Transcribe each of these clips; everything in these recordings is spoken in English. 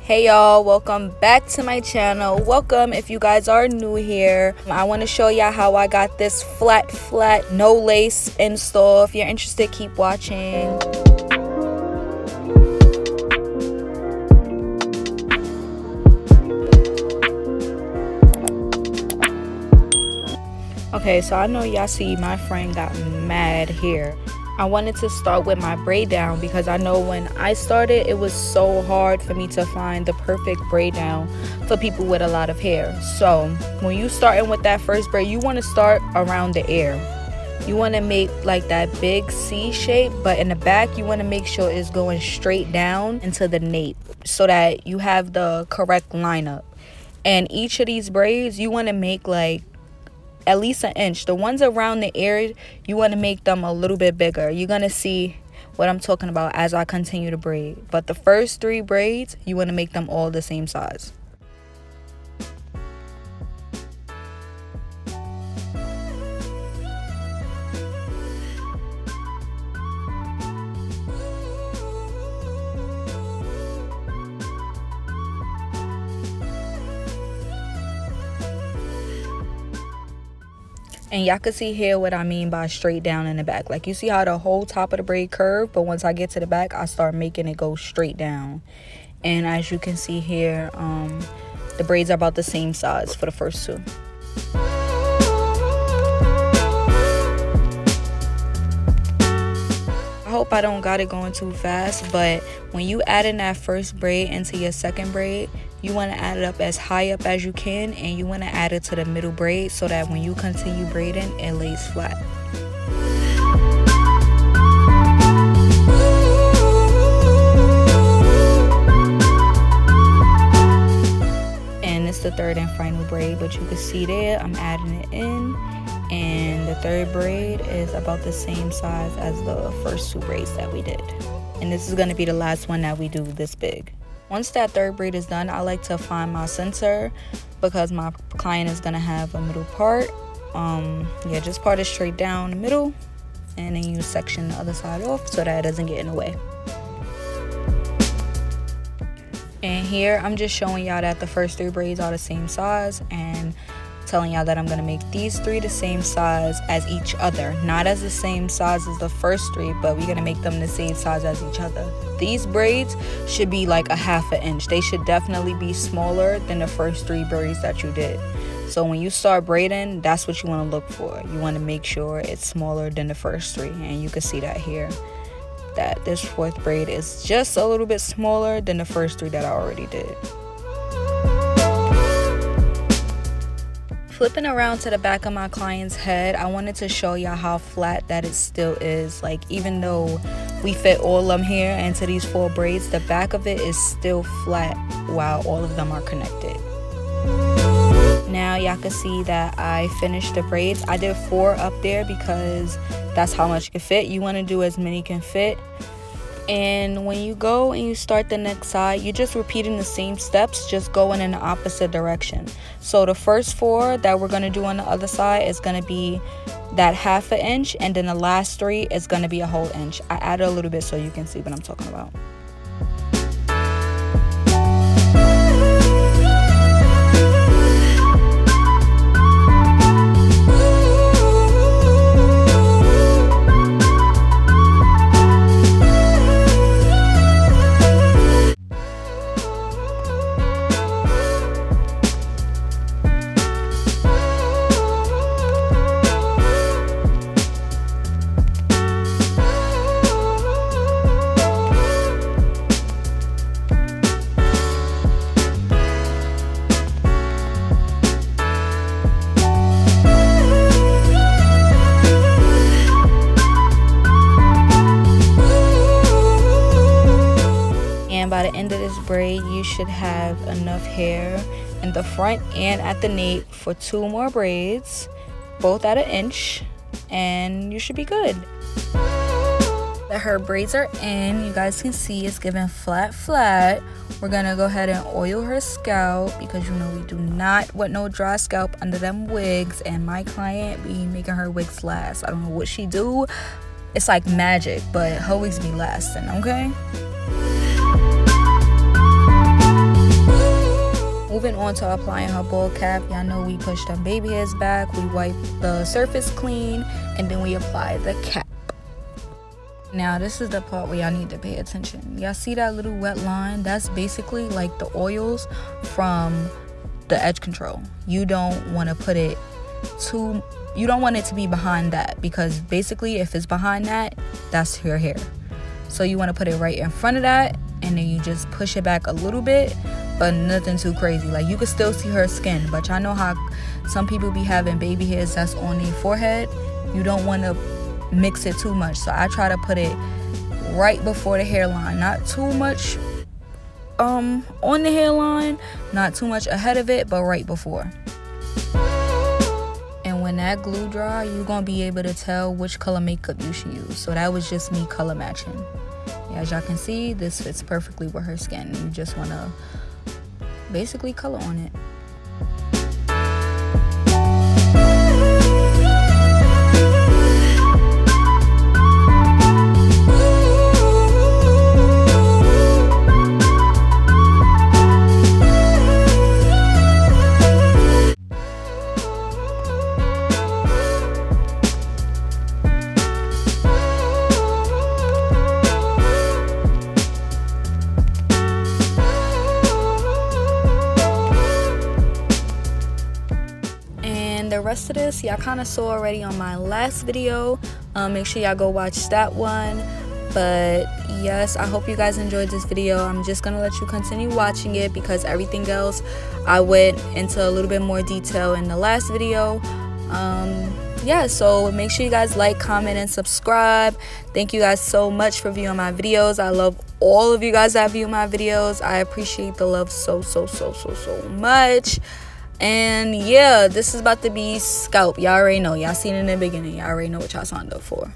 Hey y'all, welcome back to my channel. Welcome if you guys are new here. I want to show y'all how I got this flat no lace install. If you're interested, keep watching. Okay, so I know y'all see my friend got mad hair. I wanted to start with my braid down because I know when I started, it was so hard for me to find the perfect braid down for people with a lot of hair. So when you starting with that first braid, you want to start around the ear. You want to make like that big C shape, but in the back, you want to make sure it's going straight down into the nape so that you have the correct lineup. And each of these braids, you want to make like at least an inch. The ones around the ear, you want to make them a little bit bigger. You're going to see what I'm talking about as I continue to braid. But the first 3 braids, you want to make them all the same size. And y'all can see here what I mean by straight down in the back. Like you see how the whole top of the braid curve, but once I get to the back, I start making it go straight down. And as you can see here, the braids are about the same size for the first 2. I hope I don't got it going too fast, but when you add in that first braid into your second braid, you want to add it up as high up as you can, and you want to add it to the middle braid so that when you continue braiding, it lays flat. And it's the third and final braid, but you can see there I'm adding it in, and the third braid is about the same size as the first 2 braids that we did. And this is going to be the last one that we do this big. Once that third braid is done, I like to find my center because my client is going to have a middle part. Yeah, just part it straight down the middle, and then you section the other side off so that it doesn't get in the way. And here I'm just showing y'all that the first 3 braids are the same size, and telling y'all that I'm going to make these 3 the same size as each other. Not as the same size as the first 3, but we're going to make them the same size as each other. These braids should be like a ½ inch. They should definitely be smaller than the first 3 braids that you did. So when you start braiding, that's what you want to look for. You want to make sure it's smaller than the first 3. And you can see that here, that this 4th braid is just a little bit smaller than the first 3 that I already did. Flipping around to the back of my client's head, I wanted to show y'all how flat that it still is. Like, even though we fit all of them here into these 4 braids, the back of it is still flat while all of them are connected. Now y'all can see that I finished the braids. I did 4 up there because that's how much can fit. You want to do as many can fit. And when you go and you start the next side, you're just repeating the same steps, just going in the opposite direction. So the first 4 that we're going to do on the other side is going to be that ½ inch, and then the last 3 is going to be a whole inch. I added a little bit so you can see what I'm talking about. And by the end of this braid, you should have enough hair in the front and at the nape for 2 more braids, both at 1 inch, and you should be good. Her braids are in. You guys can see it's giving flat. We're gonna go ahead and oil her scalp because you know we do not want no dry scalp under them wigs, and my client be making her wigs last. I don't know what she do. It's like magic, but her wigs be lasting, okay? on to applying her ball cap. Y'all know we push them baby hairs back, we wipe the surface clean, and then we apply the cap. Now this is the part where y'all need to pay attention. Y'all see that little wet line? That's basically like the oils from the edge control. You don't want to put it too, you don't want it to be behind that, because basically if it's behind that, that's your hair. So you want to put it right in front of that, and then you just push it back a little bit, but nothing too crazy. Like, you can still see her skin, but y'all know how some people be having baby hairs that's on their forehead. You don't want to mix it too much, so I try to put it right before the hairline, not too much on the hairline, not too much ahead of it, but right before. And when that glue dry, you're gonna be able to tell which color makeup you should use. So that was just me color matching. As y'all can see, this fits perfectly with her skin. You just want to basically color on it. The rest of this y'all kind of saw already on my last video. Make sure y'all go watch that one. But yes, I hope you guys enjoyed this video. I'm just gonna let you continue watching it, because everything else I went into a little bit more detail in the last video. Yeah, so make sure you guys like, comment, and subscribe. Thank you guys so much for viewing my videos. I love all of you guys that view my videos. I appreciate the love so much. And yeah, this is about to be scalp. Y'all already know. Y'all seen it in the beginning. Y'all already know what y'all signed up for.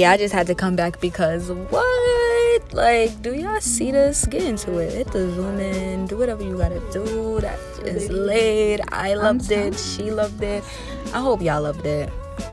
yeah, I just had to come back because what? Like, do y'all see this? Get into it. Hit the zoom in. Do whatever you gotta do. That is laid. I loved it. She loved it. I hope y'all loved it.